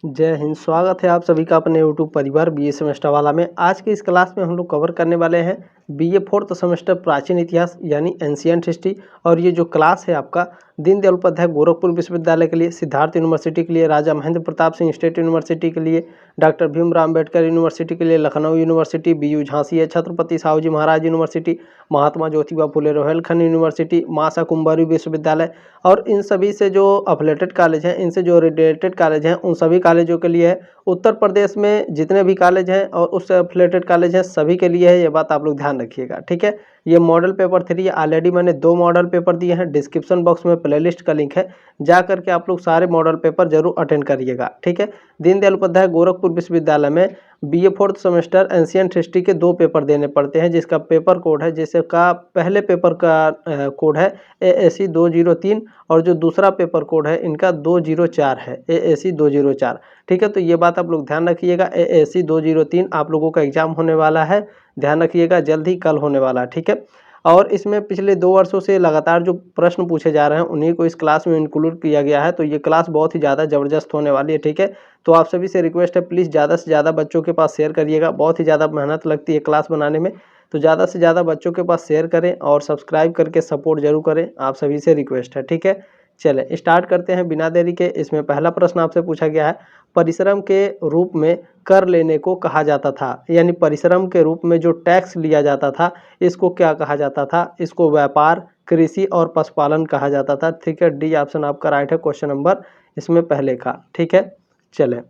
जय हिंद। स्वागत है आप सभी का अपने यूट्यूब परिवार बीए सेमेस्टर वाला में। आज के इस क्लास में हम लोग कवर करने वाले हैं बीए फोर्थ सेमेस्टर प्राचीन इतिहास यानी एंशिएंट हिस्ट्री। और ये जो क्लास है आपका दीनदयाल उपाध्याय गोरखपुर विश्वविद्यालय के लिए, सिद्धार्थ यूनिवर्सिटी के लिए, राजा महेंद्र प्रताप सिंह स्टेट यूनिवर्सिटी के लिए, डॉक्टर भीमराव अम्बेडकर यूनिवर्सिटी के लिए, लखनऊ यूनिवर्सिटी, बीयू झांसी है, छत्रपति साहूजी महाराज यूनिवर्सिटी, महात्मा ज्योतिबा फुले रोहिलखंड यूनिवर्सिटी, मासा कुंभारी विश्वविद्यालय और इन सभी से जो अफिलेटेड कॉलेज हैं, इनसे जो रिलेटेड कॉलेज हैं, उन सभी कॉलेजों के लिए है। उत्तर प्रदेश में जितने भी कॉलेज हैं और उससे अफिलेटेड कॉलेज हैं सभी के लिए है, ये बात आप लोग ध्यान रखिएगा, ठीक है। ये मॉडल पेपर 3 ऑलरेडी मैंने 2 मॉडल पेपर दिए हैं। डिस्क्रिप्शन बॉक्स में प्लेलिस्ट का लिंक है, जा करके आप लोग सारे मॉडल पेपर जरूर अटेंड करिएगा, ठीक है। दीनदयाल उपाध्याय गोरखपुर विश्वविद्यालय में BA fourth semester ancient history के 2 पेपर देने पड़ते हैं, जिसका पेपर कोड है, जिसका पहले पेपर का कोड है AAC 203 और जो दूसरा पेपर कोड है इनका 204 है, AAC 204, ठीक है। तो ये बात आप लोग ध्यान रखिएगा। AAC 203 आप लोगों का एग्जाम होने वाला है, ध्यान रखिएगा, जल्द ही कल होने वाला है, ठीक है। और इसमें पिछले 2 वर्षों से लगातार जो प्रश्न पूछे जा रहे हैं उन्हीं को इस क्लास में इंक्लूड किया गया है। तो ये क्लास बहुत ही ज़्यादा ज़बरदस्त होने वाली है, ठीक है। तो आप सभी से रिक्वेस्ट है, प्लीज़ ज़्यादा से ज़्यादा बच्चों के पास शेयर करिएगा। बहुत ही ज़्यादा मेहनत लगती है क्लास बनाने में, तो ज़्यादा से ज़्यादा बच्चों के पास शेयर करें और सब्सक्राइब करके सपोर्ट जरूर करें, आप सभी से रिक्वेस्ट है, ठीक है। चलें स्टार्ट करते हैं बिना देरी के। इसमें पहला प्रश्न आपसे पूछा गया है, परिश्रम के रूप में कर लेने को कहा जाता था, यानी परिश्रम के रूप में जो टैक्स लिया जाता था इसको क्या कहा जाता था? इसको व्यापार, कृषि और पशुपालन कहा जाता था, ठीक है। डी ऑप्शन आपका राइट है, क्वेश्चन नंबर इसमें पहले का, ठीक है। चलें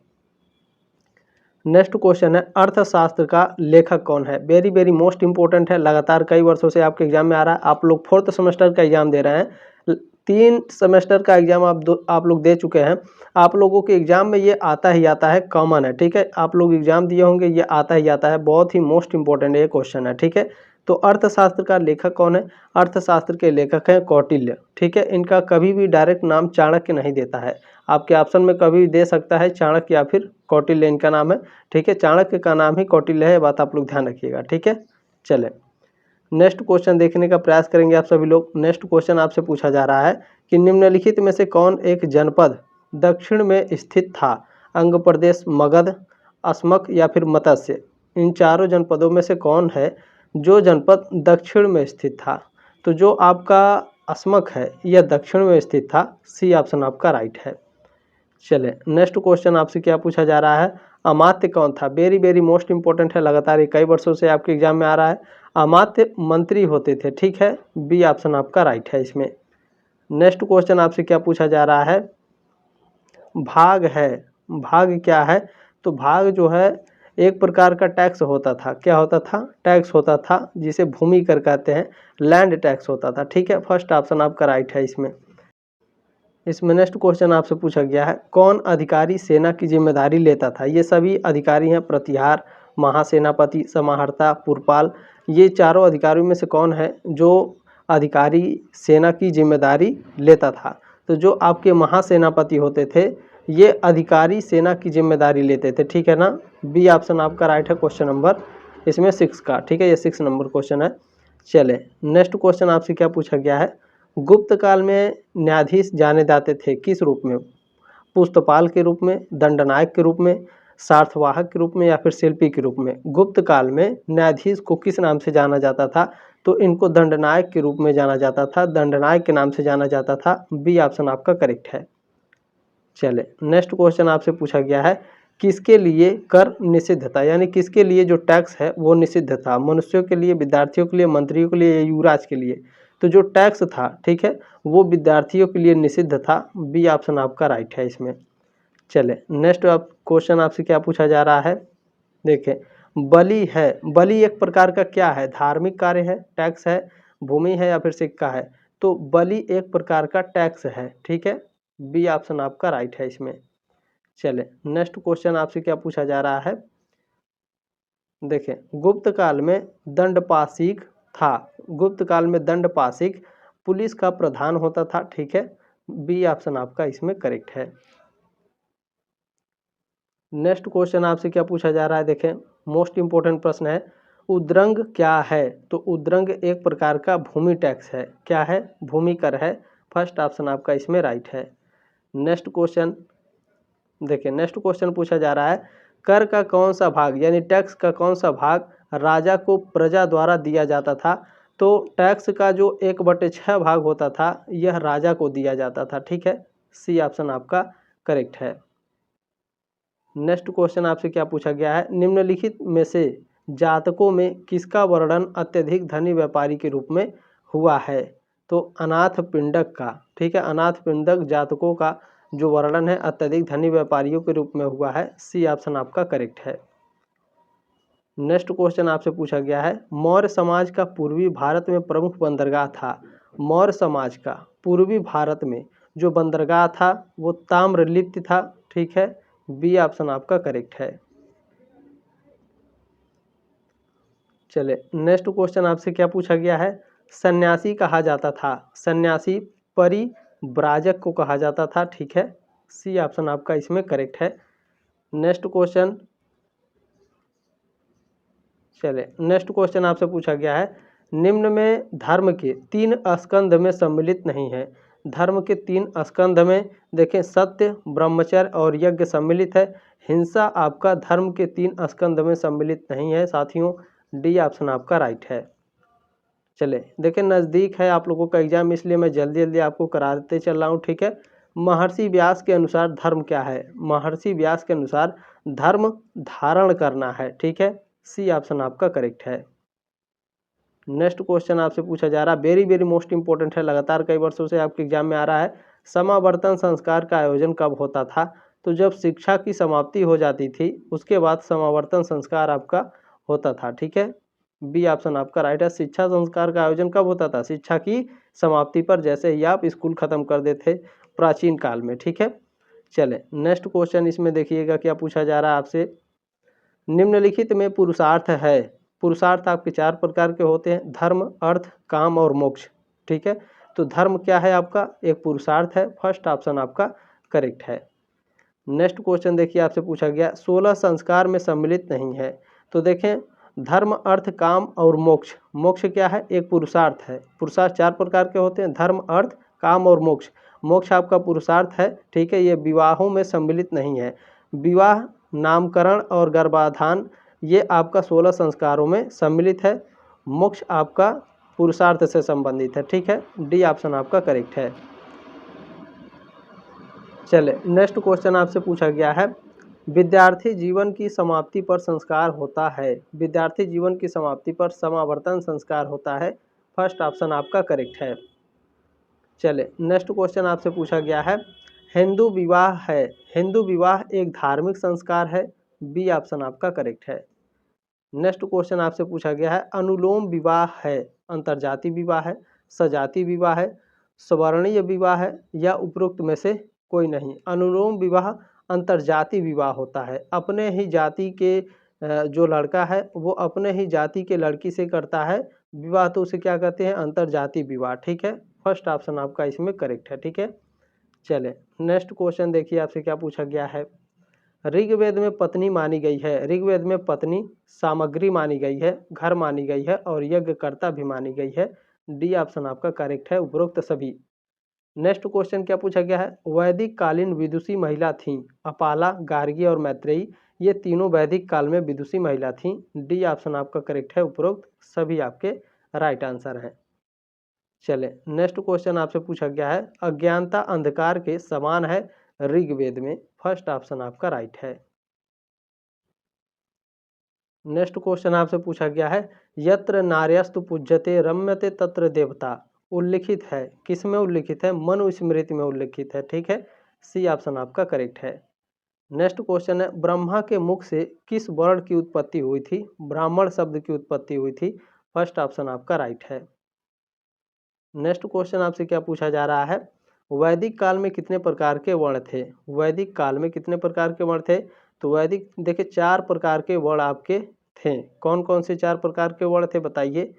नेक्स्ट क्वेश्चन है, अर्थशास्त्र का लेखक कौन है? वेरी वेरी मोस्ट इंपॉर्टेंट है, लगातार कई वर्षों से आपके एग्जाम में आ रहा है। आप लोग फोर्थ सेमेस्टर का एग्जाम दे रहे हैं, 3 सेमेस्टर का एग्जाम आप लोग दे चुके हैं। आप लोगों के एग्जाम में ये आता ही आता है, कॉमन है, ठीक है। आप लोग एग्जाम दिए होंगे, ये आता ही आता है, बहुत ही मोस्ट इंपॉर्टेंट ये क्वेश्चन है, ठीक है। तो अर्थशास्त्र का लेखक कौन है? अर्थशास्त्र के लेखक हैं कौटिल्य, ठीक है। इनका कभी भी डायरेक्ट नाम चाणक्य नहीं देता है, आपके ऑप्शन में कभी भी दे सकता है चाणक्य या फिर कौटिल्य, इनका नाम है, ठीक है। चाणक्य का नाम ही कौटिल्य है, बात आप लोग ध्यान रखिएगा, ठीक है। चलें नेक्स्ट क्वेश्चन देखने का प्रयास करेंगे आप सभी लोग। नेक्स्ट क्वेश्चन आपसे पूछा जा रहा है कि निम्नलिखित में से कौन एक जनपद दक्षिण में स्थित था? अंग प्रदेश, मगध, अस्मक या फिर मत्स्य। इन चारों जनपदों में से कौन है जो जनपद दक्षिण में स्थित था? तो जो आपका अस्मक है यह दक्षिण में स्थित था, सी ऑप्शन आपका राइट है। चलें नेक्स्ट क्वेश्चन आपसे क्या पूछा जा रहा है, अमात्य कौन था? वेरी वेरी मोस्ट इंपॉर्टेंट है, लगातार कई वर्षों से आपके एग्जाम में आ रहा है। अमात्य मंत्री होते थे, ठीक है। बी ऑप्शन आपका राइट है इसमें। नेक्स्ट क्वेश्चन आपसे क्या पूछा जा रहा है, भाग है, भाग क्या है? तो भाग जो है एक प्रकार का टैक्स होता था, क्या होता था? टैक्स होता था, जिसे भूमि कर कहते हैं, लैंड टैक्स होता था, ठीक है। फर्स्ट ऑप्शन आपका राइट है इसमें। इसमें नेक्स्ट क्वेश्चन आपसे पूछा गया है, कौन अधिकारी सेना की जिम्मेदारी लेता था? ये सभी अधिकारी हैं, प्रतिहार, महासेनापति, समाहर्ता, पुरपाल। ये चारों अधिकारियों में से कौन है जो अधिकारी सेना की जिम्मेदारी लेता था? तो जो आपके महासेनापति होते थे ये अधिकारी सेना की जिम्मेदारी लेते थे, ठीक है ना। बी ऑप्शन आपका राइट है, क्वेश्चन नंबर इसमें 6 का, ठीक है। ये 6 नंबर क्वेश्चन है। चले नेक्स्ट क्वेश्चन आपसे क्या पूछा गया है, गुप्त काल में न्यायाधीश जाने जाते थे किस रूप में? पुस्तपाल के रूप में, दंडनायक के रूप में, सार्थवाहक के रूप में या फिर शिल्पी के रूप में? गुप्त काल में न्यायाधीश को किस नाम से जाना जाता था? तो इनको दंडनायक के रूप में जाना जाता था, दंडनायक के नाम से जाना जाता था। बी ऑप्शन आपका करेक्ट है। चले नेक्स्ट क्वेश्चन आपसे पूछा गया है, किसके लिए कर निषिद्ध था? यानी किसके लिए जो टैक्स है वो निषिद्ध था? मनुष्यों के लिए, विद्यार्थियों के लिए, मंत्रियों के लिए या युवराज के लिए? तो जो टैक्स था, ठीक है, वो विद्यार्थियों के लिए निषिद्ध था। बी ऑप्शन आपका राइट है इसमें। चले नेक्स्ट क्वेश्चन आपसे क्या पूछा जा रहा है, देखें, बलि है, बलि एक प्रकार का क्या है? धार्मिक कार्य है, टैक्स है, भूमि है या फिर सिक्का है? तो बलि एक प्रकार का टैक्स है, ठीक है। बी ऑप्शन आपका राइट है इसमें। चले नेक्स्ट क्वेश्चन आपसे क्या पूछा जा रहा है, देखें, गुप्त काल में दंडपाशिक था, गुप्त काल में दंडपाशिक पुलिस का प्रधान होता था, ठीक है। बी ऑप्शन आपका इसमें करेक्ट है। नेक्स्ट क्वेश्चन आपसे क्या पूछा जा रहा है, देखें, मोस्ट इंपोर्टेंट प्रश्न है, उद्रंग क्या है? तो उद्रंग एक प्रकार का भूमि टैक्स है, क्या है? भूमि कर है। फर्स्ट ऑप्शन आपका इसमें राइट है। नेक्स्ट क्वेश्चन, देखिए नेक्स्ट क्वेश्चन पूछा जा रहा है, कर का कौन सा भाग यानी टैक्स का कौन सा भाग राजा को प्रजा द्वारा दिया जाता था। तो टैक्स का जो 1/6 भाग होता था यह राजा को दिया जाता था। ठीक है, सी ऑप्शन आपका करेक्ट है। नेक्स्ट क्वेश्चन आपसे क्या पूछा गया है, निम्नलिखित में से जातकों में किसका वर्णन अत्यधिक धनी व्यापारी के रूप में हुआ है। तो अनाथ पिंडक का। ठीक है, अनाथ पिंडक जातकों का जो वर्णन है अत्यधिक धनी व्यापारियों के रूप में हुआ है। सी ऑप्शन आपका करेक्ट है। नेक्स्ट क्वेश्चन आपसे पूछा गया है, मौर्य समाज का पूर्वी भारत में प्रमुख बंदरगाह था। मौर्य समाज का पूर्वी भारत में जो बंदरगाह था वो ताम्रलिप्त था। ठीक है, बी ऑप्शन आपका करेक्ट है। चले नेक्स्ट क्वेश्चन आपसे क्या पूछा गया है, सन्यासी कहा जाता था। सन्यासी परिव्राजक को कहा जाता था। ठीक है, सी ऑप्शन आपका इसमें करेक्ट है। नेक्स्ट क्वेश्चन, चले नेक्स्ट क्वेश्चन आपसे पूछा गया है, निम्न में धर्म के 3 स्कंध में सम्मिलित नहीं है। धर्म के 3 स्कंध में देखें सत्य, ब्रह्मचर्य और यज्ञ सम्मिलित है। हिंसा आपका धर्म के 3 स्कंध में सम्मिलित नहीं है साथियों। डी ऑप्शन आपका राइट है। चले देखें नज़दीक है आप लोगों का एग्जाम, इसलिए मैं जल्दी जल्दी आपको करा देते चल रहा हूँ। ठीक है, महर्षि व्यास के अनुसार धर्म क्या है। महर्षि व्यास के अनुसार धर्म धारण करना है। ठीक है, सी ऑप्शन आपका करेक्ट है। नेक्स्ट क्वेश्चन आपसे पूछा जा रहा है, वेरी वेरी मोस्ट इंपॉर्टेंट है, लगातार कई वर्षों से आपके एग्जाम में आ रहा है। समावर्तन संस्कार का आयोजन कब होता था। तो जब शिक्षा की समाप्ति हो जाती थी उसके बाद समावर्तन संस्कार आपका होता था। ठीक है, बी ऑप्शन आपका राइट है। शिक्षा संस्कार का आयोजन कब होता था, शिक्षा की समाप्ति पर, जैसे ही आप स्कूल खत्म कर देते प्राचीन काल में। ठीक है, चले नेक्स्ट क्वेश्चन इसमें देखिएगा क्या पूछा जा रहा है आपसे, निम्नलिखित में पुरुषार्थ है। पुरुषार्थ आपके 4 प्रकार के होते हैं, धर्म, अर्थ, काम और मोक्ष। ठीक है, तो धर्म क्या है आपका, एक पुरुषार्थ है। फर्स्ट ऑप्शन आपका करेक्ट है। नेक्स्ट क्वेश्चन देखिए आपसे पूछा गया, 16 संस्कार में सम्मिलित नहीं है। तो देखें धर्म, अर्थ, काम और मोक्ष। मोक्ष क्या है, एक पुरुषार्थ है। पुरुषार्थ 4 प्रकार के होते हैं, धर्म, अर्थ, काम और मोक्ष। मोक्ष आपका पुरुषार्थ है। ठीक है, ये विवाहों में सम्मिलित नहीं है। विवाह, नामकरण और गर्भाधान ये आपका 16 संस्कारों में सम्मिलित है। मोक्ष आपका पुरुषार्थ से संबंधित है। ठीक है, डी ऑप्शन आपका करेक्ट है। चले नेक्स्ट क्वेश्चन आपसे पूछा गया है, विद्यार्थी जीवन की समाप्ति पर संस्कार होता है। विद्यार्थी जीवन की समाप्ति पर समावर्तन संस्कार होता है। फर्स्ट ऑप्शन आपका करेक्ट है। चले नेक्स्ट क्वेश्चन आपसे पूछा गया है, हिंदू विवाह है। हिंदू विवाह एक धार्मिक संस्कार है। बी ऑप्शन आपका करेक्ट है। नेक्स्ट क्वेश्चन आपसे पूछा गया है, अनुलोम विवाह है, अंतर्जातीय विवाह है, सजातीय विवाह है, स्वर्णीय विवाह है या उपरोक्त में से कोई नहीं। अनुलोम विवाह अंतर्जातीय विवाह होता है। अपने ही जाति के जो लड़का है वो अपने ही जाति के लड़की से करता है विवाह, तो उसे क्या कहते हैं, अंतर्जातीय विवाह। ठीक है, फर्स्ट ऑप्शन आपका इसमें करेक्ट है। ठीक है, चले नेक्स्ट क्वेश्चन देखिए आपसे क्या पूछा गया है, ऋग्वेद में पत्नी मानी गई है। ऋग्वेद में पत्नी सामग्री मानी गई है, घर मानी गई है और यज्ञकर्ता भी मानी गई है। डी ऑप्शन आपका करेक्ट है, उपरोक्त सभी। नेक्स्ट क्वेश्चन क्या पूछा गया है, वैदिक कालीन विदुषी महिला थीं। अपाला, गार्गी और मैत्रेयी ये तीनों वैदिक काल में विदुषी महिला थीं। डी ऑप्शन आपका करेक्ट है, उपरोक्त सभी आपके राइट आंसर हैं। चले नेक्स्ट क्वेश्चन आपसे पूछा गया है, अज्ञानता अंधकार के समान है ऋग्वेद में। फर्स्ट ऑप्शन आपका राइट है। नेक्स्ट क्वेश्चन आपसे पूछा गया है, यत्र नार्यस्तु पूज्यते रम्यते तत्र देवता उल्लिखित है, किस में उल्लिखित है, मनुस्मृति में उल्लिखित है। ठीक है, सी ऑप्शन आपका करेक्ट है। नेक्स्ट क्वेश्चन है, ब्रह्मा के मुख से किस वर्ण की उत्पत्ति हुई थी। ब्राह्मण शब्द की उत्पत्ति हुई थी। फर्स्ट ऑप्शन आपका राइट है। नेक्स्ट क्वेश्चन आपसे क्या पूछा जा रहा है, वैदिक काल में कितने प्रकार के वर्ण थे। वैदिक काल में कितने प्रकार के वर्ण थे। तो वैदिक देखिए 4 प्रकार के वर्ण आपके थे। कौन कौन से 4 प्रकार के वर्ण थे बताइए।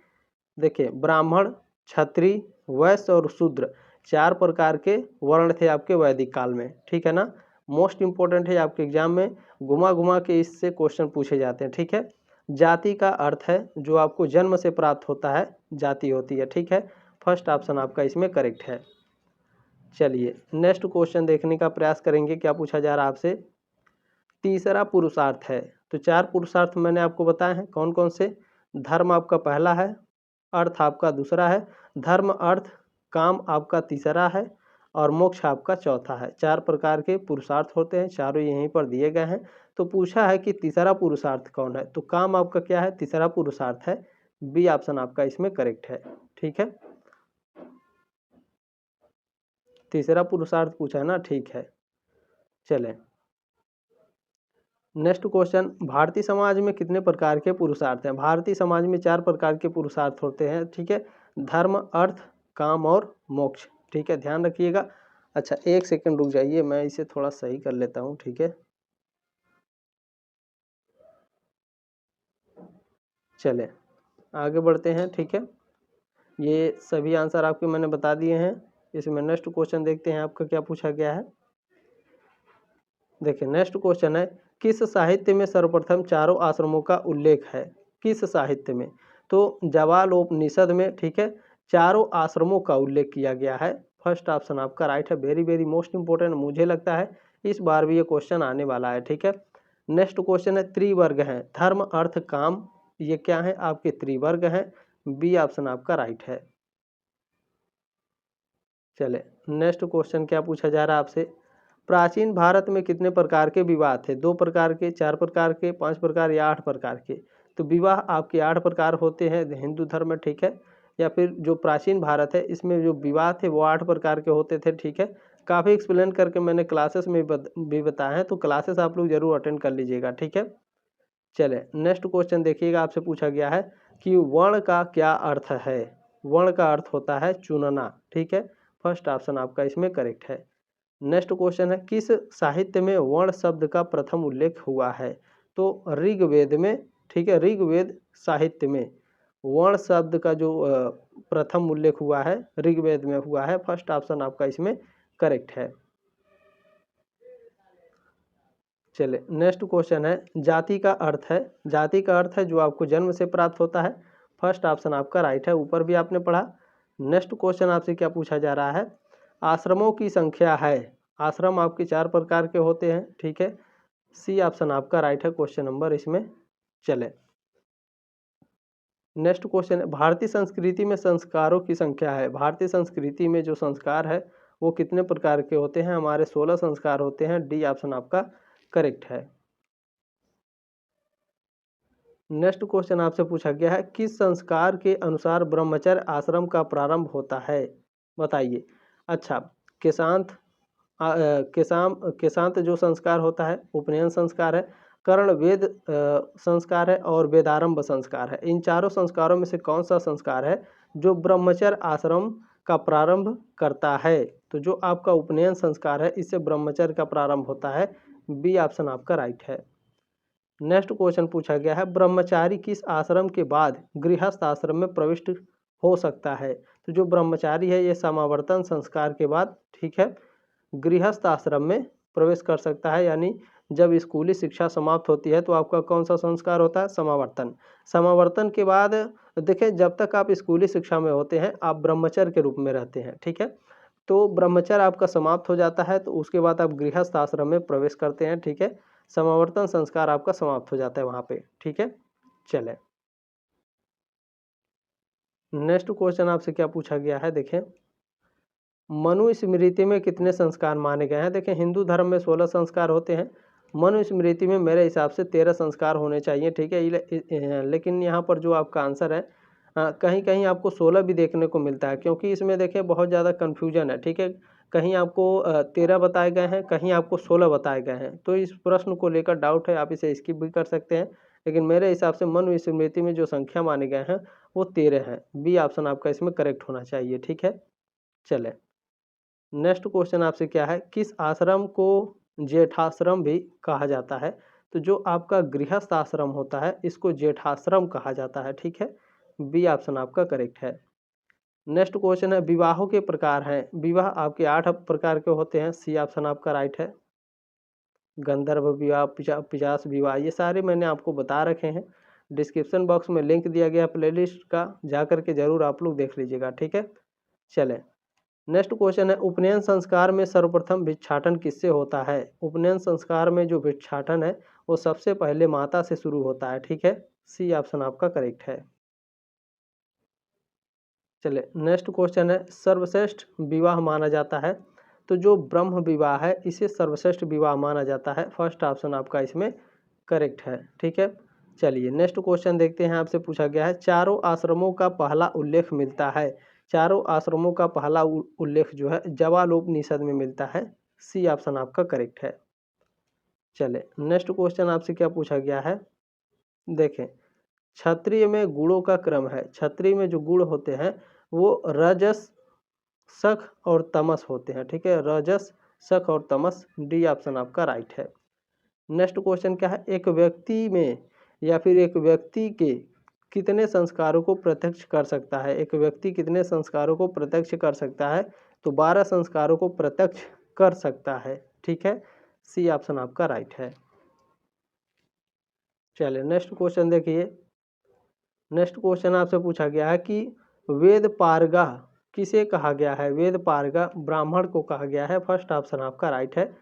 देखिए ब्राह्मण, क्षत्रिय, वैश्य और शूद्र 4 प्रकार के वर्ण थे आपके वैदिक काल में। ठीक है ना, मोस्ट इंपॉर्टेंट है आपके एग्जाम में, घुमा घुमा के इससे क्वेश्चन पूछे जाते हैं। ठीक है, जाति का अर्थ है जो आपको जन्म से प्राप्त होता है, जाति होती है। ठीक है, फर्स्ट ऑप्शन आपका इसमें करेक्ट है। चलिए नेक्स्ट क्वेश्चन देखने का प्रयास करेंगे, क्या पूछा जा रहा है आपसे। तीसरा पुरुषार्थ है, तो 4 पुरुषार्थ मैंने आपको बताए हैं कौन कौन से। धर्म आपका पहला है, अर्थ आपका दूसरा है, धर्म अर्थ काम आपका तीसरा है और मोक्ष आपका चौथा है। 4 प्रकार के पुरुषार्थ होते हैं, चारों यहीं पर दिए गए हैं। तो पूछा है कि तीसरा पुरुषार्थ कौन है, तो काम आपका क्या है, तीसरा पुरुषार्थ है। बी ऑप्शन आपका इसमें करेक्ट है। ठीक है, तीसरा पुरुषार्थ पूछा है ना, ठीक है। चलें नेक्स्ट क्वेश्चन, भारतीय समाज में कितने प्रकार के पुरुषार्थ हैं। भारतीय समाज में 4 प्रकार के पुरुषार्थ होते हैं। ठीक है, धर्म अर्थ काम और मोक्ष। ठीक है, ध्यान रखिएगा। अच्छा 1 सेकंड रुक जाइए, मैं इसे थोड़ा सही कर लेता हूँ। ठीक है, चलें आगे बढ़ते हैं। ठीक है, ये सभी आंसर आपके मैंने बता दिए हैं। इसमें नेक्स्ट क्वेश्चन देखते हैं आपका क्या पूछा गया है। देखिए नेक्स्ट क्वेश्चन है, किस साहित्य में सर्वप्रथम चारों आश्रमों का उल्लेख है। किस साहित्य में, तो जवालोपनिषद में। ठीक है, चारों आश्रमों का उल्लेख किया गया है। फर्स्ट ऑप्शन आपका राइट है। वेरी वेरी मोस्ट इंपोर्टेंट, मुझे लगता है इस बार भी ये क्वेश्चन आने वाला है। ठीक है, नेक्स्ट क्वेश्चन है, त्रिवर्ग हैं धर्म अर्थ काम, ये क्या है आपके त्रिवर्ग हैं। बी ऑप्शन आपका राइट है। चले नेक्स्ट क्वेश्चन क्या पूछा जा रहा है आपसे। प्राचीन भारत में कितने प्रकार के विवाह थे। 2 प्रकार के, 4 प्रकार के, 5 प्रकार या 8 प्रकार के। तो विवाह आपके 8 प्रकार होते हैं हिंदू धर्म में। ठीक है, या फिर जो प्राचीन भारत है इसमें जो विवाह थे वो 8 प्रकार के होते थे। ठीक है, काफ़ी एक्सप्लेन करके मैंने क्लासेस में भी बताया है, तो क्लासेस आप लोग जरूर अटेंड कर लीजिएगा। ठीक है, चले नेक्स्ट क्वेश्चन देखिएगा, आपसे पूछा गया है कि वर्ण का क्या अर्थ है। वर्ण का अर्थ होता है चुनना। ठीक है, फर्स्ट ऑप्शन आपका इसमें करेक्ट है। नेक्स्ट क्वेश्चन है, किस साहित्य में वर्ण शब्द का प्रथम उल्लेख हुआ है। तो ऋग्वेद में। ठीक है, ऋग्वेद साहित्य में वर्ण शब्द का जो प्रथम उल्लेख हुआ है ऋग्वेद में हुआ है। फर्स्ट ऑप्शन आपका इसमें करेक्ट है। चलिए नेक्स्ट क्वेश्चन है, जाति का अर्थ है। जाति का अर्थ है जो आपको जन्म से प्राप्त होता है। फर्स्ट ऑप्शन आपका राइट है, ऊपर भी आपने पढ़ा। नेक्स्ट क्वेश्चन आपसे क्या पूछा जा रहा है, आश्रमों की संख्या है। आश्रम आपके 4 प्रकार के होते हैं। ठीक है, सी ऑप्शन आपका राइट है क्वेश्चन नंबर इसमें। चले नेक्स्ट क्वेश्चन है, भारतीय संस्कृति में संस्कारों की संख्या है। भारतीय संस्कृति में जो संस्कार है वो कितने प्रकार के होते हैं। हमारे 16 संस्कार होते हैं। डी ऑप्शन आपका करेक्ट है। नेक्स्ट क्वेश्चन आपसे पूछा गया है, किस संस्कार के अनुसार ब्रह्मचर्य आश्रम का प्रारंभ होता है, बताइए। अच्छा केशांत केशांत जो संस्कार होता है उपनयन संस्कार है, कर्ण वेद संस्कार है और वेदारंभ संस्कार है। इन चारों संस्कारों में से कौन सा संस्कार है जो ब्रह्मचर्य आश्रम का प्रारंभ करता है। तो जो आपका उपनयन संस्कार है इससे ब्रह्मचर्य का प्रारंभ होता है। बी ऑप्शन आपका राइट है। नेक्स्ट क्वेश्चन पूछा गया है, ब्रह्मचारी किस आश्रम के बाद गृहस्थ आश्रम में प्रविष्ट हो सकता है। तो जो ब्रह्मचारी है ये समावर्तन संस्कार के बाद, ठीक है, गृहस्थ आश्रम में प्रवेश कर सकता है। यानी जब स्कूली शिक्षा समाप्त होती है तो आपका कौन सा संस्कार होता है, समावर्तन। समावर्तन के बाद देखिए जब तक आप स्कूली शिक्षा में होते हैं आप ब्रह्मचर्य के रूप में रहते हैं। ठीक है, तो ब्रह्मचर्य आपका समाप्त हो जाता है तो उसके बाद आप गृहस्थ आश्रम में प्रवेश करते हैं। ठीक है, समावर्तन संस्कार आपका समाप्त हो जाता है वहाँ पे। ठीक है, चले नेक्स्ट क्वेश्चन आपसे क्या पूछा गया है, देखें मनुस्मृति में कितने संस्कार माने गए हैं। देखें हिंदू धर्म में 16 संस्कार होते हैं, मनुस्मृति में मेरे हिसाब से 13 संस्कार होने चाहिए। ठीक है, लेकिन यहाँ पर जो आपका आंसर है कहीं कहीं आपको 16 भी देखने को मिलता है, क्योंकि इसमें देखें बहुत ज़्यादा कन्फ्यूजन है। ठीक है, कहीं आपको 13 बताए गए हैं, कहीं आपको 16 बताए गए हैं। तो इस प्रश्न को लेकर डाउट है, आप इसे स्किप भी कर सकते हैं। लेकिन मेरे हिसाब से मनुस्मृति में जो संख्या माने गए हैं वो 13 हैं। बी ऑप्शन आपका इसमें करेक्ट होना चाहिए। ठीक है, चले नेक्स्ट क्वेश्चन आपसे क्या है, किस आश्रम को जेठाश्रम भी कहा जाता है। तो जो आपका गृहस्थ आश्रम होता है इसको जेठाश्रम कहा जाता है। ठीक है, बी ऑप्शन आपका करेक्ट है। नेक्स्ट क्वेश्चन है, विवाहों के प्रकार हैं। विवाह आपके 8 प्रकार के होते हैं। सी ऑप्शन आपका राइट है। गंधर्व विवाह, पिशाच विवाह, ये सारे मैंने आपको बता रखे हैं। डिस्क्रिप्शन बॉक्स में लिंक दिया गया प्लेलिस्ट का, जा करके जरूर आप लोग देख लीजिएगा। ठीक है, चलें नेक्स्ट क्वेश्चन है उपनयन संस्कार में सर्वप्रथम भिक्षाटन किससे होता है। उपनयन संस्कार में जो भिक्षाटन है वो सबसे पहले माता से शुरू होता है। ठीक है, सी ऑप्शन आपका करेक्ट है। चलिए नेक्स्ट क्वेश्चन है सर्वश्रेष्ठ विवाह माना जाता है, तो जो ब्रह्म विवाह है इसे सर्वश्रेष्ठ विवाह माना जाता है। फर्स्ट ऑप्शन आपका इसमें करेक्ट है। ठीक है, चलिए नेक्स्ट क्वेश्चन देखते हैं। आपसे पूछा गया है चारों आश्रमों का पहला उल्लेख मिलता है। चारों आश्रमों का पहला उल्लेख जो है जवालोपनिषद में मिलता है। सी ऑप्शन आपका करेक्ट है। चले नेक्स्ट क्वेश्चन आपसे क्या पूछा गया है, देखें क्षत्रिय में गुणों का क्रम है। क्षत्रिय में जो गुण होते हैं वो रजस, सख और तमस होते हैं। ठीक है, रजस, सख और तमस, डी ऑप्शन आपका राइट है। नेक्स्ट क्वेश्चन क्या है, एक व्यक्ति में या फिर एक व्यक्ति के कितने संस्कारों को प्रत्यक्ष कर सकता है। एक व्यक्ति कितने संस्कारों को प्रत्यक्ष कर सकता है, तो 12 संस्कारों को प्रत्यक्ष कर सकता है। ठीक है, सी ऑप्शन आपका राइट है। चलिए नेक्स्ट क्वेश्चन देखिए। नेक्स्ट क्वेश्चन आपसे पूछा गया है कि वेद पारगा किसे कहा गया है। वेद पारगा ब्राह्मण को कहा गया है। फर्स्ट ऑप्शन आपका राइट है।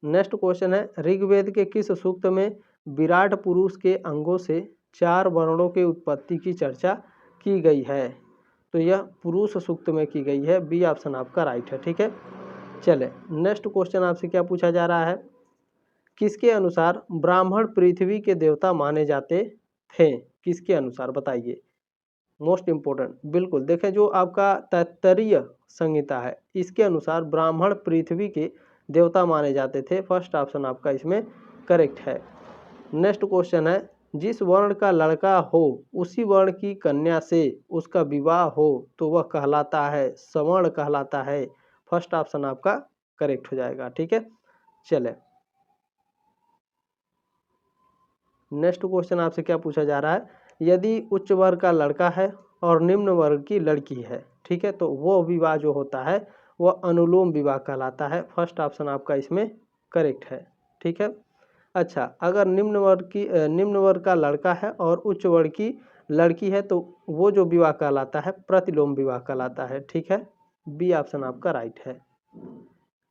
नेक्स्ट क्वेश्चन है ऋग्वेद के किस सूक्त में विराट पुरुष के अंगों से 4 वर्णों के उत्पत्ति की चर्चा की गई है, तो यह पुरुष सूक्त में की गई है। बी ऑप्शन आपका राइट है। ठीक है, चले नेक्स्ट क्वेश्चन आपसे क्या पूछा जा रहा है, किसके अनुसार ब्राह्मण पृथ्वी के देवता माने जाते थे। किसके अनुसार बताइए, मोस्ट इम्पोर्टेंट। बिल्कुल देखें जो आपका तैत्तरीय संहिता है इसके अनुसार ब्राह्मण पृथ्वी के देवता माने जाते थे। फर्स्ट ऑप्शन आपका इसमें करेक्ट है। नेक्स्ट क्वेश्चन है जिस वर्ण का लड़का हो उसी वर्ण की कन्या से उसका विवाह हो तो वह कहलाता है सवर्ण कहलाता है। फर्स्ट ऑप्शन आपका करेक्ट हो जाएगा। ठीक है, चले नेक्स्ट क्वेश्चन आपसे क्या पूछा जा रहा है, यदि उच्च वर्ग का लड़का है और निम्न वर्ग की लड़की है, ठीक है, तो वो विवाह जो होता है वह अनुलोम विवाह कहलाता है। फर्स्ट ऑप्शन आपका इसमें करेक्ट है। ठीक है, अच्छा अगर निम्न वर्ग का लड़का है और उच्च वर्ग की लड़की है तो वो जो विवाह कहलाता है प्रतिलोम विवाह कहलाता है। ठीक है, बी ऑप्शन आपका राइट है।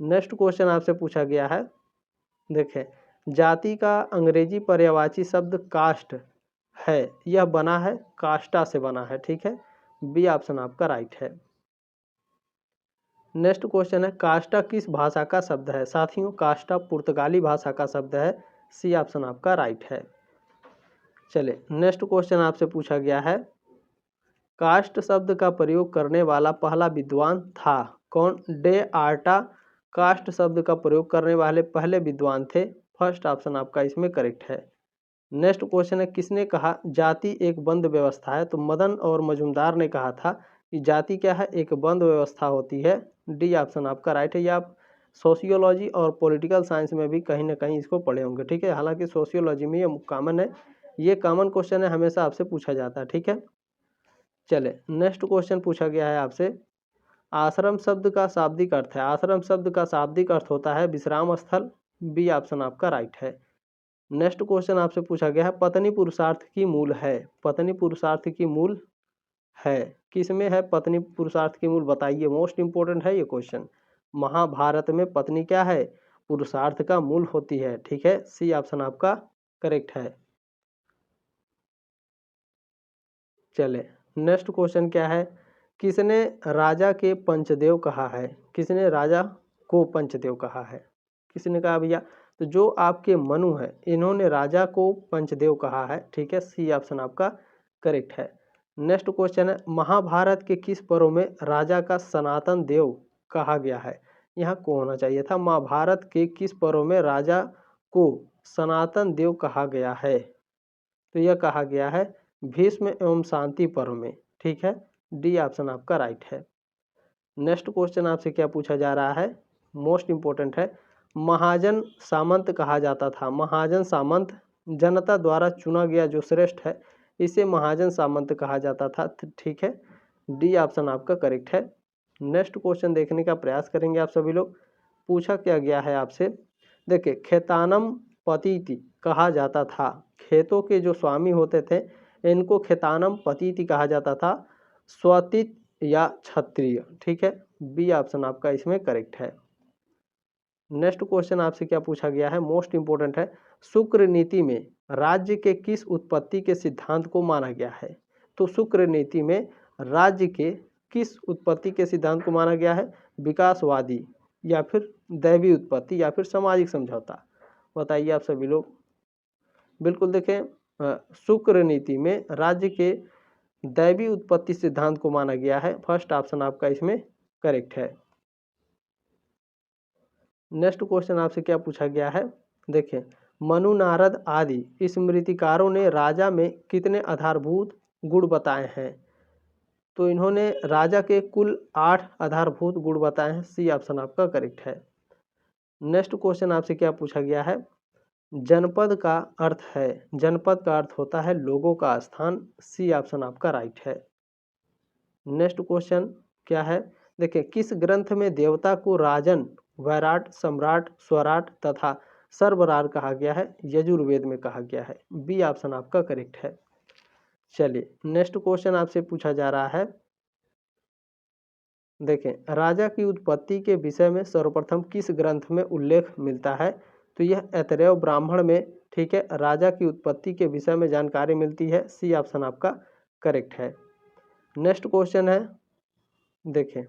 नेक्स्ट क्वेश्चन आपसे पूछा गया है, देखें जाति का अंग्रेजी पर्यायवाची शब्द कास्ट है, यह बना है कास्टा से बना है। ठीक है, बी ऑप्शन आपका राइट है। नेक्स्ट क्वेश्चन है कास्टा किस भाषा का शब्द है। साथियों कास्टा पुर्तगाली भाषा का शब्द है। सी ऑप्शन आपका राइट है। चलिए नेक्स्ट क्वेश्चन आपसे पूछा गया है कास्ट शब्द का प्रयोग करने वाला पहला विद्वान था कौन। डे आर्टा कास्ट शब्द का प्रयोग करने वाले पहले विद्वान थे। फर्स्ट ऑप्शन आपका इसमें करेक्ट है। नेक्स्ट क्वेश्चन है किसने कहा जाति एक बंद व्यवस्था है, तो मदन और मजुमदार ने कहा था कि जाति क्या है एक बंद व्यवस्था होती है। डी ऑप्शन आपका राइट है। ये आप सोशियोलॉजी और पॉलिटिकल साइंस में भी कहीं ना कहीं इसको पढ़े होंगे। ठीक है, हालांकि सोशियोलॉजी में ये कॉमन है, ये कॉमन क्वेश्चन है, हमेशा आपसे पूछा जाता है। ठीक है, चले नेक्स्ट क्वेश्चन पूछा गया है आपसे आश्रम शब्द का शाब्दिक अर्थ है। आश्रम शब्द का शाब्दिक अर्थ होता है विश्राम स्थल। बी ऑप्शन आपका राइट है। नेक्स्ट क्वेश्चन आपसे पूछा गया है पत्नी पुरुषार्थ की मूल है। पत्नी पुरुषार्थ की मूल है, किसमें है पत्नी पुरुषार्थ की मूल बताइए, मोस्ट इंपोर्टेंट है ये क्वेश्चन। महाभारत में पत्नी क्या है पुरुषार्थ का मूल होती है। ठीक है, सी ऑप्शन आपका करेक्ट है। चले नेक्स्ट क्वेश्चन क्या है किसने राजा के पंचदेव कहा है। किसने राजा को पंचदेव कहा है, किसने कहा भैया, तो जो आपके मनु है इन्होंने राजा को पंचदेव कहा है। ठीक है, सी ऑप्शन आपका करेक्ट है। नेक्स्ट क्वेश्चन है महाभारत के किस पर्व में राजा का सनातन देव कहा गया है। यहाँ को होना चाहिए था महाभारत के किस पर्व में राजा को सनातन देव कहा गया है, तो यह कहा गया है भीष्म एवं शांति पर्व में। ठीक है, डी ऑप्शन आपका राइट है। नेक्स्ट क्वेश्चन आपसे क्या पूछा जा रहा है, मोस्ट इंपोर्टेंट है महाजन सामंत कहा जाता था। महाजन सामंत जनता द्वारा चुना गया जो श्रेष्ठ है इसे महाजन सामंत कहा जाता था। ठीक है, डी ऑप्शन आपका करेक्ट है। नेक्स्ट क्वेश्चन देखने का प्रयास करेंगे आप सभी लोग। पूछा क्या गया है आपसे, देखिए खेतानम पतिति कहा जाता था। खेतों के जो स्वामी होते थे इनको खेतानम पतिति कहा जाता था, स्वतित या क्षत्रिय। ठीक है, बी ऑप्शन आपका इसमें करेक्ट है। नेक्स्ट क्वेश्चन आपसे क्या पूछा गया है, मोस्ट इंपोर्टेंट है, शुक्र नीति में राज्य के किस उत्पत्ति के सिद्धांत को माना गया है। तो शुक्र नीति में राज्य के किस उत्पत्ति के सिद्धांत को माना गया है, विकासवादी या फिर दैवी उत्पत्ति या फिर सामाजिक समझौता, बताइए आप सभी लोग। बिल्कुल देखें, शुक्र नीति में राज्य के दैवी उत्पत्ति सिद्धांत को माना गया है, फर्स्ट ऑप्शन आपका इसमें करेक्ट है। नेक्स्ट क्वेश्चन आपसे क्या पूछा गया है, देखें, मनु नारद आदि स्मृतिकारों ने राजा में कितने आधारभूत गुण बताए हैं। तो इन्होंने राजा के कुल 8 आधारभूत गुण बताए हैं, सी ऑप्शन आपका करेक्ट है। नेक्स्ट क्वेश्चन आपसे क्या पूछा गया है, जनपद का अर्थ है, जनपद का अर्थ होता है लोगों का स्थान, सी ऑप्शन आपका राइट है। नेक्स्ट क्वेश्चन क्या है, देखिए, किस ग्रंथ में देवता को राजन, वैराट, सम्राट, स्वराट तथा सर्वराट कहा गया है, यजुर्वेद में कहा गया है, बी ऑप्शन आपका करेक्ट है। चलिए नेक्स्ट क्वेश्चन आपसे पूछा जा रहा है, देखें, राजा की उत्पत्ति के विषय में सर्वप्रथम किस ग्रंथ में उल्लेख मिलता है। तो यह ऐतरेय ब्राह्मण में, ठीक है, राजा की उत्पत्ति के विषय में जानकारी मिलती है, सी ऑप्शन आपका करेक्ट है। नेक्स्ट क्वेश्चन है, देखें,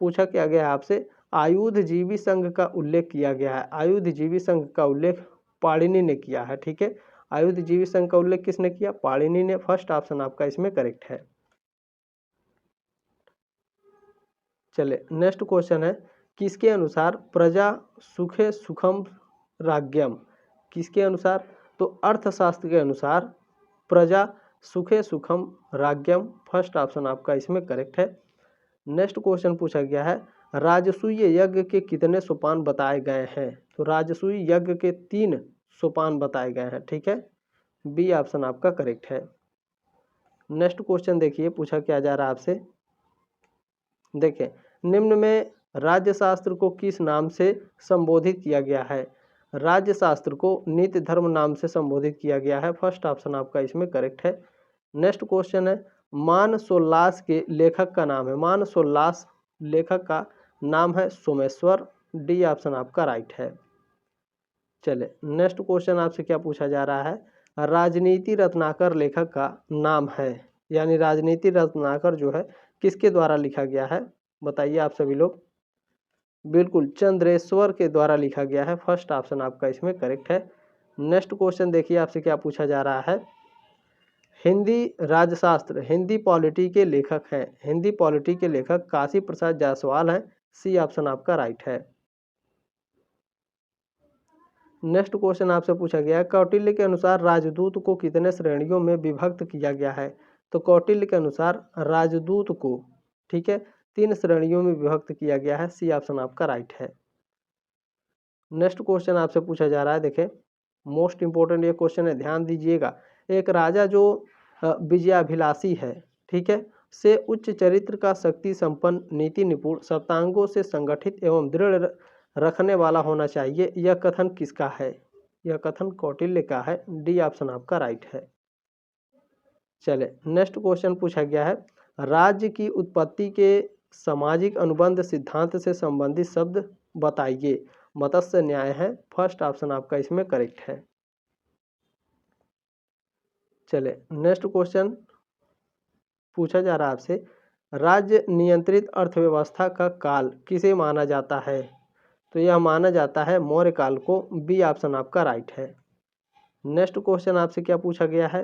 पूछा क्या गया आपसे, आयुधजीवी संघ का उल्लेख किया गया है, आयुधजीवी संघ का उल्लेख पाणिनि ने किया है, ठीक है, आयुधजीवी संघ का उल्लेख किसने किया, पाणिनि ने, फर्स्ट ऑप्शन आपका इसमें करेक्ट है। चले नेक्स्ट क्वेश्चन है, किसके अनुसार प्रजा सुखे सुखम राज्ञम, किसके अनुसार, तो अर्थशास्त्र के अनुसार प्रजा सुखे सुखम राज्ञम, फर्स्ट ऑप्शन आपका इसमें करेक्ट है। नेक्स्ट क्वेश्चन पूछा गया है, राजसूय यज्ञ के कितने सोपान बताए गए हैं। तो राजसूय यज्ञ के 3 सोपान बताए गए हैं, ठीक है, बी ऑप्शन आपका करेक्ट है। नेक्स्ट क्वेश्चन देखिए, पूछा क्या जा रहा है आपसे, देखें, निम्न में राज्यशास्त्र को किस नाम से संबोधित किया गया है। राज्यशास्त्र को नीति धर्म नाम से संबोधित किया गया है, फर्स्ट ऑप्शन आपका इसमें करेक्ट है। नेक्स्ट क्वेश्चन है, मानसोल्लास के लेखक का नाम है, मानसोल्लास लेखक का नाम है सोमेश्वर, डी ऑप्शन आपका राइट है। चले नेक्स्ट क्वेश्चन आपसे क्या पूछा जा रहा है, राजनीति रत्नाकर लेखक का नाम है, यानी राजनीति रत्नाकर जो है किसके द्वारा लिखा गया है, बताइए आप सभी लोग। बिल्कुल चंद्रेश्वर के द्वारा लिखा गया है, फर्स्ट ऑप्शन आपका इसमें करेक्ट है। नेक्स्ट क्वेश्चन देखिए, आपसे क्या पूछा जा रहा है, हिंदी राजशास्त्र, हिंदी पॉलिटी के लेखक हैं, हिंदी पॉलिटी के लेखक काशी प्रसाद जायसवाल हैं, सी ऑप्शन आपका राइट है। नेक्स्ट क्वेश्चन आपसे पूछा गया है, कौटिल्य के अनुसार राजदूत को कितने श्रेणियों में विभक्त किया गया है। तो कौटिल्य के अनुसार राजदूत को, ठीक है, 3 श्रेणियों में विभक्त किया गया है, सी ऑप्शन आपका राइट है। नेक्स्ट क्वेश्चन आपसे पूछा जा रहा है, देखें, मोस्ट इंपोर्टेंट ये क्वेश्चन है, ध्यान दीजिएगा, एक राजा जो विजयाभिलाषी है, ठीक है, से उच्च चरित्र का शक्ति संपन्न नीति निपुण सप्तांगों से संगठित एवं दृढ़ रखने वाला होना चाहिए, यह कथन किसका है। यह कथन कौटिल्य का है, डी ऑप्शन आपका राइट है। चले नेक्स्ट क्वेश्चन पूछा गया है, राज्य की उत्पत्ति के सामाजिक अनुबंध सिद्धांत से संबंधित शब्द बताइए, मत्स्य न्याय है, फर्स्ट ऑप्शन आपका इसमें करेक्ट है। चले नेक्स्ट क्वेश्चन पूछा जा रहा है आपसे, राज्य नियंत्रित अर्थव्यवस्था का काल किसे माना जाता है। तो यह माना जाता है मौर्य काल को, बी ऑप्शन आपका राइट है। नेक्स्ट क्वेश्चन आपसे क्या पूछा गया है,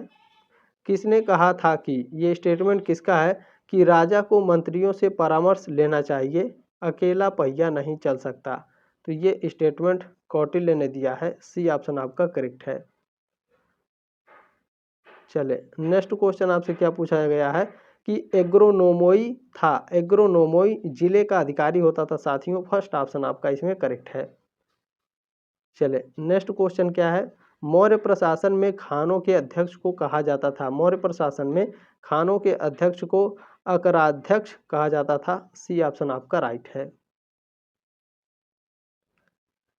किसने कहा था कि, ये स्टेटमेंट किसका है, कि राजा को मंत्रियों से परामर्श लेना चाहिए, अकेला पहिया नहीं चल सकता। तो ये स्टेटमेंट कौटिल्य ने दिया है, सी ऑप्शन आपका करेक्ट है। चले नेक्स्ट क्वेश्चन आपसे क्या पूछा गया है, कि एग्रोनोमोई था, एग्रोनोमोई जिले का अधिकारी होता था साथियों, फर्स्ट ऑप्शन आपका इसमें करेक्ट है। चले नेक्स्ट क्वेश्चन क्या है, मौर्य प्रशासन में खानों के अध्यक्ष को कहा जाता था, मौर्य प्रशासन में खानों के अध्यक्ष को अकराध्यक्ष कहा जाता था, सी ऑप्शन आपका राइट है।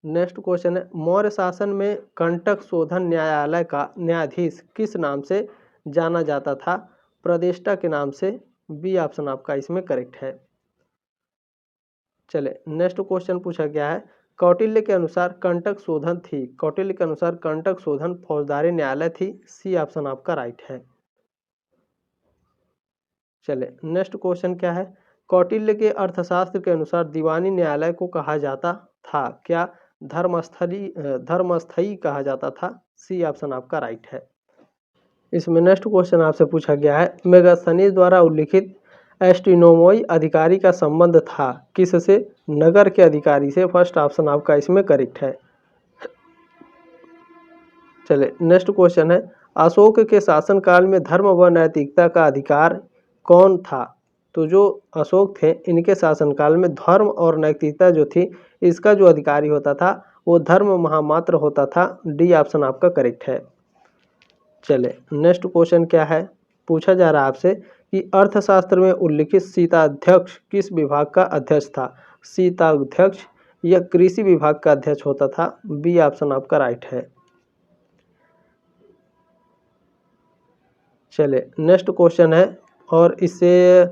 नेक्स्ट क्वेश्चन है, मौर्य शासन में कंटक शोधन न्यायालय का न्यायाधीश किस नाम से जाना जाता था, प्रदेष्टा के नाम से, बी ऑप्शन आपका इसमें करेक्ट है। चले नेक्स्ट क्वेश्चन पूछा गया है, कौटिल्य के अनुसार कंटक शोधन थी, कौटिल्य के अनुसार कंटक शोधन फौजदारी न्यायालय थी। सी ऑप्शन आपका राइट है। चले नेक्स्ट क्वेश्चन क्या है, कौटिल्य के अर्थशास्त्र के अनुसार दीवानी न्यायालय को कहा जाता था क्या? धर्मस्थली कहा जाता था। सी ऑप्शन आपका राइट है। इसमें नेक्स्ट क्वेश्चन आपसे पूछा गया है, मेगास्थनीज द्वारा उल्लिखित एस्टिनोमोई अधिकारी का संबंध था किससे? नगर के अधिकारी से। फर्स्ट ऑप्शन आपका इसमें करेक्ट है। चले नेक्स्ट क्वेश्चन है, अशोक के शासनकाल में धर्म व नैतिकता का अधिकार कौन था? तो जो अशोक थे इनके शासनकाल में धर्म और नैतिकता जो थी इसका जो अधिकारी होता था वो धर्म महामात्र होता था। डी ऑप्शन आपका करेक्ट है। चले नेक्स्ट क्वेश्चन क्या है, पूछा जा रहा है आपसे कि अर्थशास्त्र में उल्लिखित सीताध्यक्ष किस विभाग का अध्यक्ष था? सीताध्यक्ष यह कृषि विभाग का अध्यक्ष होता था। बी ऑप्शन आपका राइट है। चले नेक्स्ट क्वेश्चन है और इससे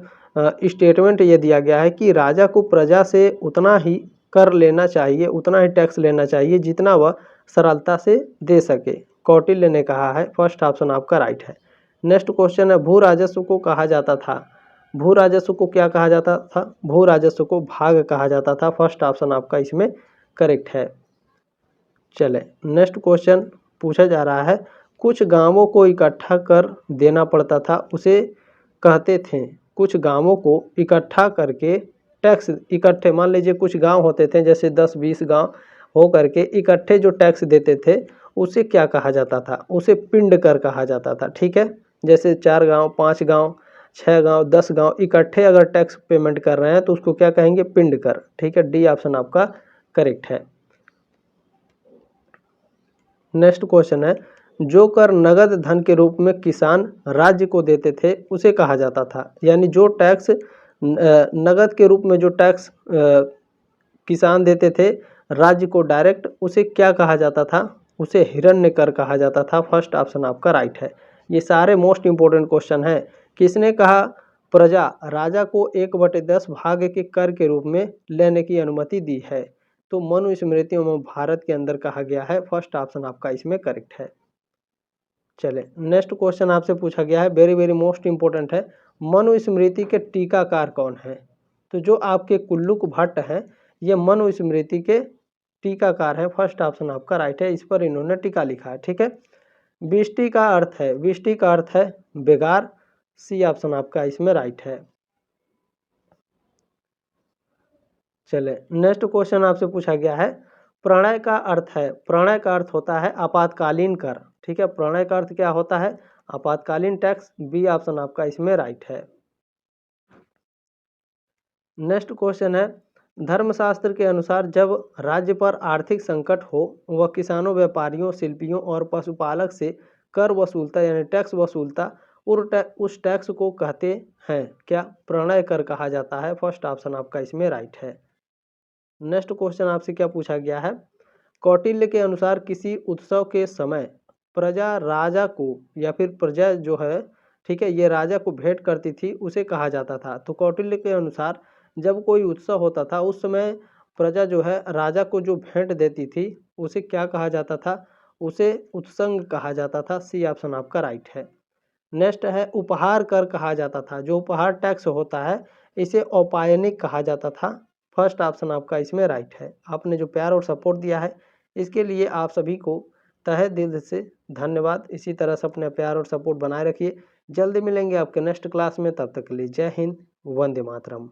स्टेटमेंट ये दिया गया है कि राजा को प्रजा से उतना ही कर लेना चाहिए, उतना ही टैक्स लेना चाहिए जितना वह सरलता से दे सके। कौटिल्य ने कहा है। फर्स्ट ऑप्शन आपका राइट है। नेक्स्ट क्वेश्चन है, भू राजस्व को कहा जाता था, भू राजस्व को क्या कहा जाता था? भू राजस्व को भाग कहा जाता था। फर्स्ट ऑप्शन आपका इसमें करेक्ट है। चले नेक्स्ट क्वेश्चन पूछा जा रहा है, कुछ गांवों को इकट्ठा कर देना पड़ता था उसे कहते थे, कुछ गांवों को इकट्ठा करके टैक्स इकट्ठे, मान लीजिए कुछ गांव होते थे जैसे 10-20 गांव हो करके इकट्ठे जो टैक्स देते थे उसे क्या कहा जाता था? उसे पिंड कर कहा जाता था। ठीक है, जैसे 4 गांव, 5 गांव, 6 गांव, 10 गांव इकट्ठे अगर टैक्स पेमेंट कर रहे हैं तो उसको क्या कहेंगे? पिंड कर। ठीक है, डी ऑप्शन आपका करेक्ट है। नेक्स्ट क्वेश्चन है, जो कर नगद धन के रूप में किसान राज्य को देते थे उसे कहा जाता था, यानी जो टैक्स नगद के रूप में जो टैक्स किसान देते थे राज्य को डायरेक्ट, उसे क्या कहा जाता था? उसे हिरण्य कर कहा जाता था। फर्स्ट ऑप्शन आपका राइट है। ये सारे मोस्ट इंपोर्टेंट क्वेश्चन है। किसने कहा प्रजा राजा को 1/10 भाग के कर के रूप में लेने की अनुमति दी है? तो मनुस्मृतियों में भारत के अंदर कहा गया है। फर्स्ट ऑप्शन आपका इसमें करेक्ट है। चले नेक्स्ट क्वेश्चन आपसे पूछा गया है, वेरी वेरी मोस्ट इंपोर्टेंट है, मनुस्मृति के टीकाकार कौन है? तो जो आपके कुल्लुक भट्ट हैं ये मनुस्मृति के टीकाकार हैं। फर्स्ट ऑप्शन आपका राइट है, इस पर इन्होंने टीका लिखा है। ठीक है, विष्टि का अर्थ है, विष्टि का अर्थ है बेगार। सी ऑप्शन आपका इसमें राइट है। चले नेक्स्ट क्वेश्चन आपसे पूछा गया है, प्रणय का अर्थ है, प्रणय का अर्थ होता है आपातकालीन कर। ठीक है, प्रणय का अर्थ क्या होता है? आपातकालीन टैक्स। बी ऑप्शन आपका इसमें राइट है। नेक्स्ट क्वेश्चन है, धर्मशास्त्र के अनुसार जब राज्य पर आर्थिक संकट हो वह किसानों, व्यापारियों, शिल्पियों और पशुपालक से कर वसूलता यानी टैक्स वसूलता, उस टैक्स को कहते हैं क्या? प्रणय कर कहा जाता है। फर्स्ट ऑप्शन आपका इसमें राइट है। नेक्स्ट क्वेश्चन आपसे क्या पूछा गया है, कौटिल्य के अनुसार किसी उत्सव के समय प्रजा राजा को या फिर प्रजा जो है, ठीक है, ये राजा को भेंट करती थी उसे कहा जाता था। तो कौटिल्य के अनुसार जब कोई उत्सव होता था उस समय प्रजा जो है राजा को जो भेंट देती थी उसे क्या कहा जाता था? उसे उत्संग कहा जाता था। सी ऑप्शन आपका राइट है। नेक्स्ट है, उपहार कर कहा जाता था, जो उपहार टैक्स होता है इसे औपायनिक कहा जाता था। फर्स्ट ऑप्शन आपका इसमें राइट है। आपने जो प्यार और सपोर्ट दिया है इसके लिए आप सभी को तहे दिल से धन्यवाद। इसी तरह से अपने प्यार और सपोर्ट बनाए रखिए। जल्दी मिलेंगे आपके नेक्स्ट क्लास में, तब तक के लिए जय हिंद, वंदे मातरम।